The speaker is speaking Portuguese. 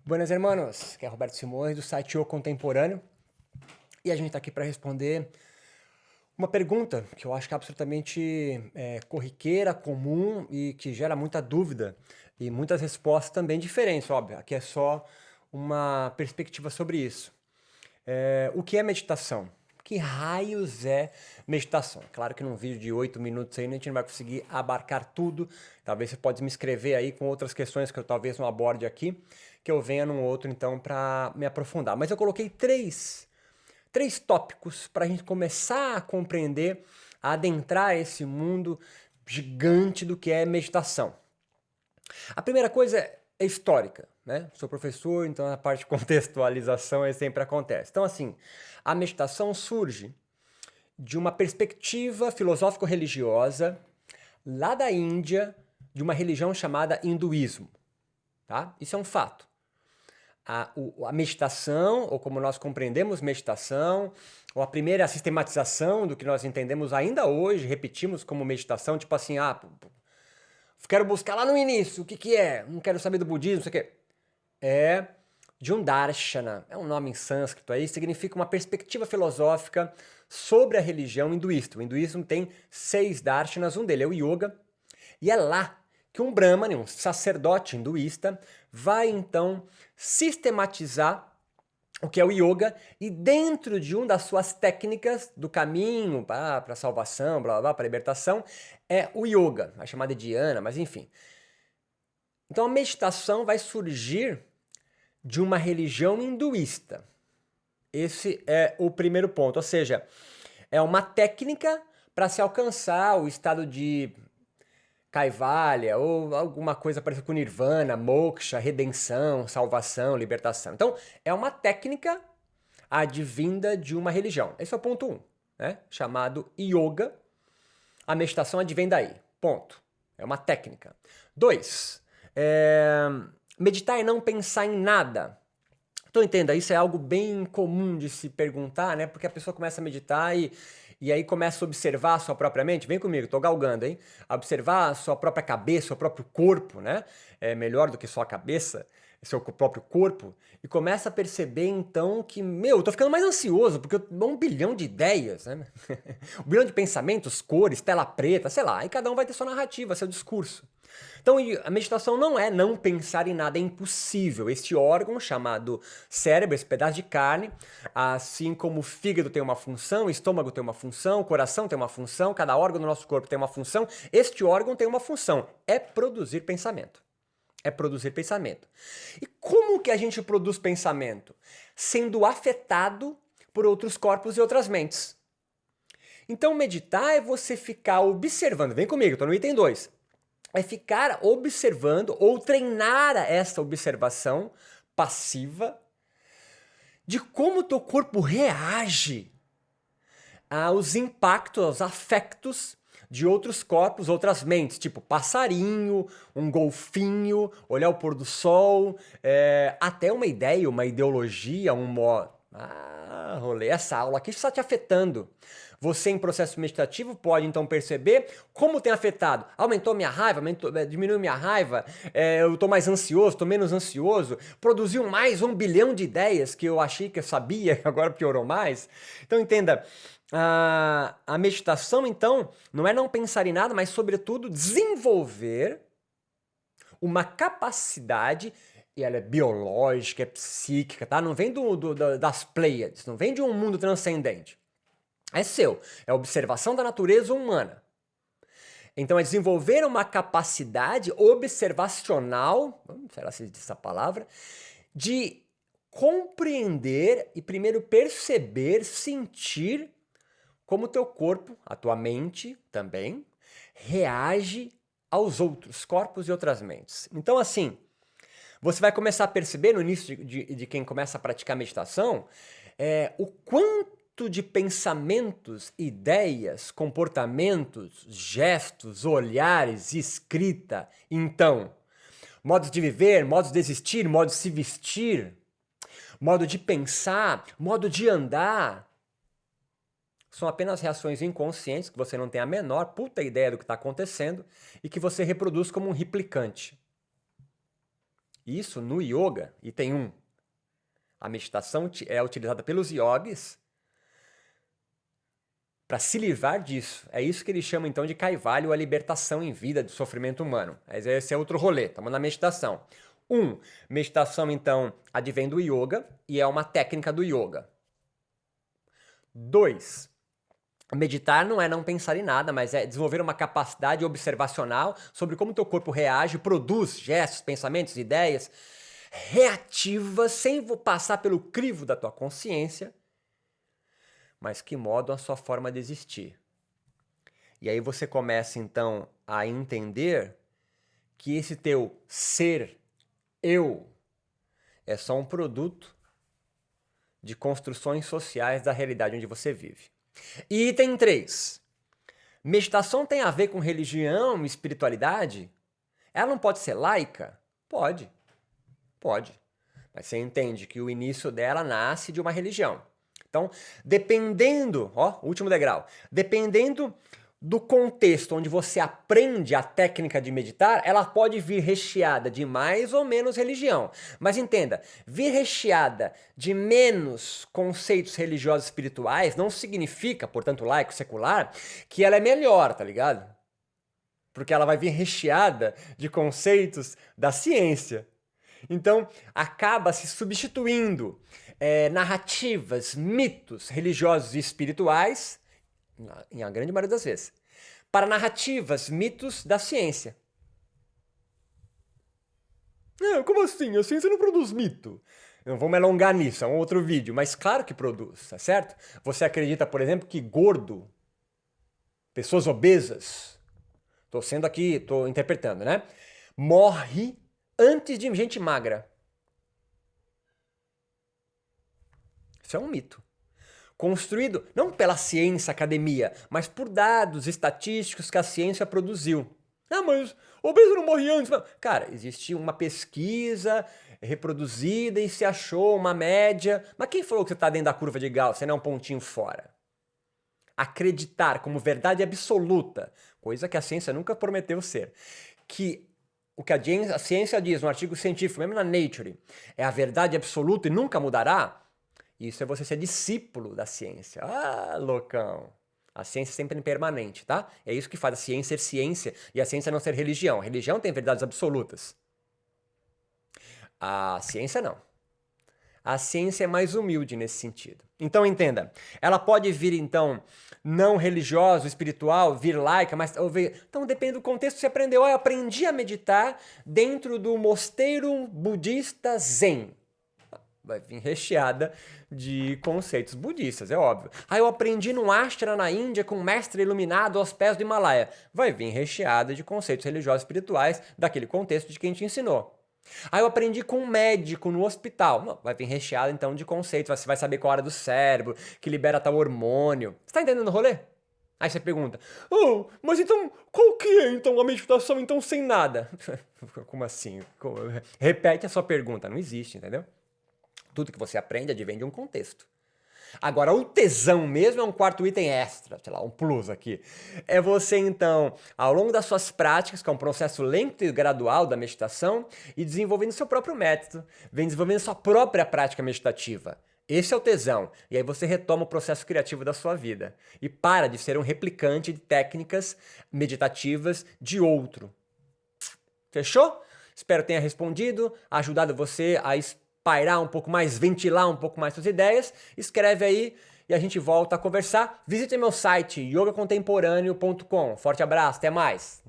Buenas, hermanos, que é Roberto Simões, do site O Contemporâneo, e a gente está aqui para responder uma pergunta que eu acho que é absolutamente corriqueira, comum e que gera muita dúvida e muitas respostas também diferentes, óbvio. Aqui é só uma perspectiva sobre isso. O que é meditação? Que raios é meditação? Claro que num vídeo de 8 minutos aí a gente não vai conseguir abarcar tudo. Talvez você pode me escrever aí com outras questões que eu talvez não aborde aqui, que eu venha num outro então para me aprofundar. Mas eu coloquei três tópicos para a gente começar a compreender, a adentrar esse mundo gigante do que é meditação. A primeira coisa é histórica, né? Sou professor, então a parte de contextualização sempre acontece. Então, assim, a meditação surge de uma perspectiva filosófico-religiosa lá da Índia, de uma religião chamada hinduísmo, tá? Isso é um fato. A meditação, ou como nós compreendemos meditação, ou a primeira sistematização do que nós entendemos ainda hoje, repetimos como meditação, tipo assim, quero buscar lá no início, o que que é? Não quero saber do budismo, não sei o quê. É de um darshana, é um nome em sânscrito aí, significa uma perspectiva filosófica sobre a religião hinduísta. O hinduísmo tem 6 darshanas, um deles é o yoga, e é lá que um brahmane, um sacerdote hinduísta, vai então sistematizar o que é o yoga, e dentro de uma das suas técnicas do caminho para a salvação, blá, blá, blá, para a libertação, é o yoga, a chamada dhyana, mas enfim. Então a meditação vai surgir de uma religião hinduísta. Esse é o primeiro ponto, ou seja, é uma técnica para se alcançar o estado de Kaivalya ou alguma coisa parecida com Nirvana, moksha, redenção, salvação, libertação. Então, é uma técnica advinda de uma religião. Esse é o ponto 1, né? Chamado yoga. A meditação advém daí. Ponto. É uma técnica. 2. Meditar é não pensar em nada. Então entenda, isso é algo bem comum de se perguntar, né? Porque a pessoa começa a meditar e aí começa a observar a sua própria mente. Vem comigo, tô galgando, hein? Observar a sua própria cabeça, o seu próprio corpo, né? É melhor do que só a cabeça, seu próprio corpo. E começa a perceber então que, eu tô ficando mais ansioso, porque eu tenho 1 bilhão de ideias, né? 1 bilhão de pensamentos, cores, tela preta, sei lá. E cada um vai ter sua narrativa, seu discurso. Então, a meditação não é não pensar em nada, é impossível. Este órgão chamado cérebro, esse pedaço de carne, assim como o fígado tem uma função, o estômago tem uma função, o coração tem uma função, cada órgão do nosso corpo tem uma função, este órgão tem uma função, é produzir pensamento. É produzir pensamento. E como que a gente produz pensamento? Sendo afetado por outros corpos e outras mentes. Então, meditar é você ficar observando. Vem comigo, estou no item 2. É ficar observando ou treinar essa observação passiva de como o teu corpo reage aos impactos, aos afetos de outros corpos, outras mentes, tipo passarinho, um golfinho, olhar o pôr do sol, até uma ideia, uma ideologia, um modo. Rolê, essa aula aqui está te afetando. Você em processo meditativo pode então perceber como tem afetado. Aumentou minha raiva, diminuiu minha raiva, eu estou mais ansioso, estou menos ansioso, produziu mais 1 bilhão de ideias que eu achei que eu sabia, agora piorou mais. Então entenda, a meditação então não é não pensar em nada, mas sobretudo desenvolver uma capacidade, e ela é biológica, é psíquica, tá? Não vem das Pleiades, não vem de um mundo transcendente. É seu, é a observação da natureza humana. Então é desenvolver uma capacidade observacional, será se diz essa palavra, de compreender e primeiro perceber, sentir como o teu corpo, a tua mente também, reage aos outros corpos e outras mentes. Então assim, você vai começar a perceber no início de quem começa a praticar meditação, o quanto de pensamentos, ideias, comportamentos, gestos, olhares, escrita, então, modos de viver, modos de existir, modo de se vestir, modo de pensar, modo de andar, são apenas reações inconscientes que você não tem a menor puta ideia do que está acontecendo e que você reproduz como um replicante. Isso no yoga, item 1. A meditação é utilizada pelos yogis para se livrar disso. É isso que eles chamam então de kaivalya, ou a libertação em vida do sofrimento humano. Mas esse é outro rolê, estamos na meditação. Meditação então advém do yoga e é uma técnica do yoga. 2, meditar não é não pensar em nada, mas é desenvolver uma capacidade observacional sobre como teu corpo reage, produz gestos, pensamentos, ideias reativas, sem passar pelo crivo da tua consciência, mas que modam a sua forma de existir. E aí você começa então a entender que esse teu ser, eu, é só um produto de construções sociais da realidade onde você vive. E item 3. Meditação tem a ver com religião e espiritualidade? Ela não pode ser laica? Pode. Pode. Mas você entende que o início dela nasce de uma religião. Então, dependendo, último degrau, dependendo do contexto onde você aprende a técnica de meditar, ela pode vir recheada de mais ou menos religião. Mas entenda, vir recheada de menos conceitos religiosos e espirituais não significa, portanto, laico, secular, que ela é melhor, tá ligado? Porque ela vai vir recheada de conceitos da ciência. Então, acaba se substituindo narrativas, mitos religiosos e espirituais, em a grande maioria das vezes, para narrativas, mitos da ciência. Como assim? A ciência não produz mito. Não vou me alongar nisso, é um outro vídeo, mas claro que produz, tá certo? Você acredita, por exemplo, que gordo, pessoas obesas, estou interpretando, né? Morre antes de gente magra. Isso é um mito. Construído não pela ciência, academia, mas por dados estatísticos que a ciência produziu. Mas obeso não morre antes. Não. Cara, existiu uma pesquisa reproduzida e se achou uma média. Mas quem falou que você está dentro da curva de Gauss, você não é um pontinho fora? Acreditar como verdade absoluta, coisa que a ciência nunca prometeu ser, que o que a ciência diz no artigo científico, mesmo na Nature, é a verdade absoluta e nunca mudará, isso é você ser discípulo da ciência. Loucão! A ciência é sempre impermanente, tá? É isso que faz a ciência ser ciência e a ciência não ser religião. A religião tem verdades absolutas. A ciência não. A ciência é mais humilde nesse sentido. Então entenda, ela pode vir então não religiosa, espiritual, vir laica, mas então depende do contexto que você aprendeu. Eu aprendi a meditar dentro do mosteiro budista Zen. Vai vir recheada de conceitos budistas, é óbvio. Eu aprendi no ashram na Índia com um mestre iluminado aos pés do Himalaia. Vai vir recheada de conceitos religiosos e espirituais daquele contexto de quem te ensinou. Eu aprendi com um médico no hospital. Não, vai vir recheado então de conceitos. Você vai saber qual a hora do cérebro, que libera tal hormônio. Você tá entendendo o rolê? Aí você pergunta, mas então, qual que é então a meditação então sem nada? Como assim? Repete a sua pergunta, não existe, entendeu? Tudo que você aprende advém de um contexto. Agora, o tesão mesmo é um quarto item extra, sei lá, um plus aqui. É você, então, ao longo das suas práticas, que é um processo lento e gradual da meditação, e desenvolvendo seu próprio método, vem desenvolvendo sua própria prática meditativa. Esse é o tesão. E aí você retoma o processo criativo da sua vida. E para de ser um replicante de técnicas meditativas de outro. Fechou? Espero tenha respondido, ajudado você a pairar um pouco mais, ventilar um pouco mais suas ideias. Escreve aí e a gente volta a conversar. Visite meu site yogacontemporâneo.com. Forte abraço, até mais!